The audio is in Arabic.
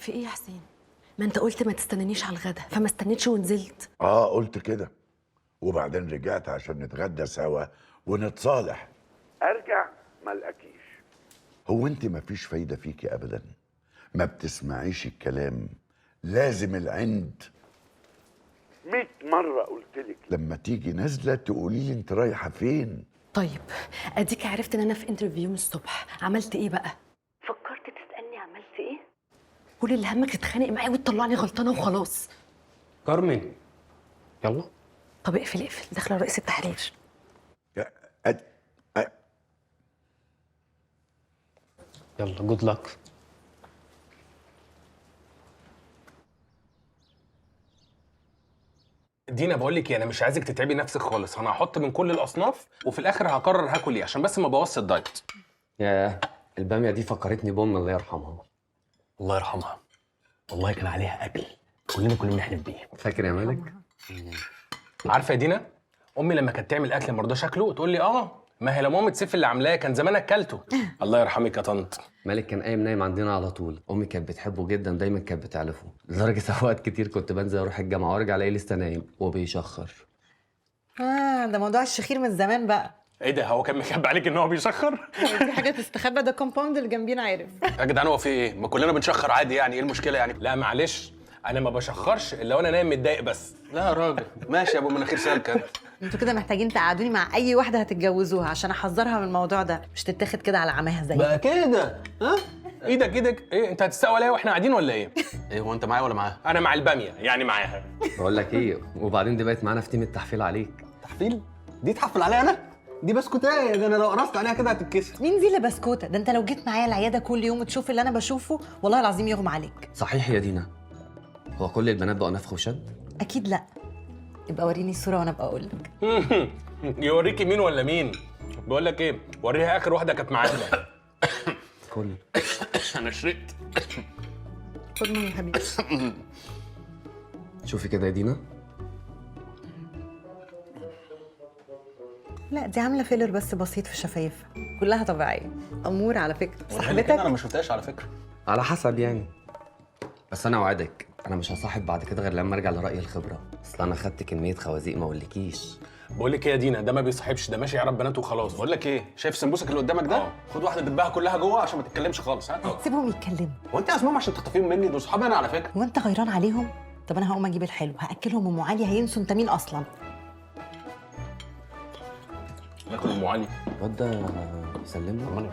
في ايه يا حسين؟ ما انت قلت ما تستنانيش على الغدا، فما استنيتش ونزلت. قلت كده، وبعدين رجعت عشان نتغدى سوا ونتصالح. ارجع ما الاقيش. هو انت ما فيش فايده فيكي ابدا، ما بتسمعيش الكلام، لازم العند. 100 مره قلت لك لما تيجي نازله تقولي لي انت رايحه فين. طيب اديك عرفت ان انا في انترفيو من الصبح، عملت ايه بقى؟ فكرت تسالني عملت ايه؟ كل اللي همك تتخانق معايا وتطلعني غلطانه وخلاص. كارمن، يلا. طب اقفل اقفل، داخله رئيس التحرير. يلا جود لك. دينا بقول لك ايه، انا مش عايزك تتعبي نفسك خالص، انا هحط من كل الاصناف وفي الاخر هقرر هاكل ايه عشان بس ما بوظش الدايت. ياه، الباميه دي فكرتني بامي الله يرحمها. الله يرحمها، والله كان عليها اكل كلنا كنا بنحلم بيه. فاكر يا مالك؟ عارفه يا دينا، امي لما كانت تعمل اكل ما رضاش اكله تقول لي ما هي لو مامة سيف اللي عاملاه كان زمان اكلته. الله يرحمك يا طنط. مالك كان قايم نايم عندنا على طول، امي كانت بتحبه جدا، دايما كانت بتعلفه لدرجه اوقات كتير كنت بنزل اروح الجامعه وارجع الاقيه لسه نايم وبيشخر. ده موضوع الشخير من زمان بقى. ايه ده، هو كان مخبي عليك ان هو بيشخر؟ دي حاجه تستخبى، ده كومباوند اللي جنبينا عارف. يا جدعان هو في ايه؟ ما كلنا بنشخر عادي يعني، ايه المشكله يعني؟ لا معلش، انا ما بشخرش الا وانا نايم متضايق بس. لا يا راجل، ماشي يا ابو مناخير سالكه. انتوا كده محتاجين تقعدوني مع اي واحده هتتجوزوها عشان احذرها من الموضوع ده، مش تتاخد كده على عماها زي بقى كده. ها ايدك ايه، انت هتستقوى عليا واحنا قاعدين ولا ايه؟ ايه هو انت معايا ولا معاها؟ انا مع الباميه يعني معاها. بقول لك ايه، وبعدين دي بقت معانا في تيم التحفيل عليك. تحفيل؟ دي تحفل عليا انا؟ دي بسكوتايه، ده انا لو قرصت عليها كده هتتكسر. مين دي اللي بسكوته؟ ده انت لو جيت معايا العياده كل يوم وتشوف اللي انا بشوفه والله العظيم يغمى عليك. صحيح يا دينا، هو كل البنات بقوا نفخ وشد؟ اكيد لا. يبقى وريني الصوره وانا ابقى اقول لك. يوريكي مين ولا مين؟ بقول لك ايه، وريها اخر واحده كانت معانا. كل انا شرقت. خد مني يا حبيبي. شوفي كده يا دينا. لا دي عامله فيلر بس بسيط في شفايفها، كلها طبيعيه. امور على فكره انا صاحبتك. ما شفتهاش على فكره. على حسب يعني، بس انا اوعدك انا مش هصاحب بعد كده غير لما ارجع لراي الخبره، اصل انا خدت كميه خوازيق ما اقولكيش. بقول لك ايه يا دينا، ده ما بيصاحبش، ده ماشي يعرف بنات وخلاص. بقول لك ايه، شايف سمبوسك اللي قدامك ده؟ خد واحده دبها كلها جوه عشان ما تتكلمش خالص. ها سيبهم يتكلموا. هو انت اسمهم عشان تخطفيهم مني؟ دول صحابي انا على فكره. هو انت غيران عليهم؟ طب انا هقوم اجيب الحلو هاكلهم ام علي، هينسوا انت مين اصلا. ناكل ام علي. الواد ده يسلمنا. امال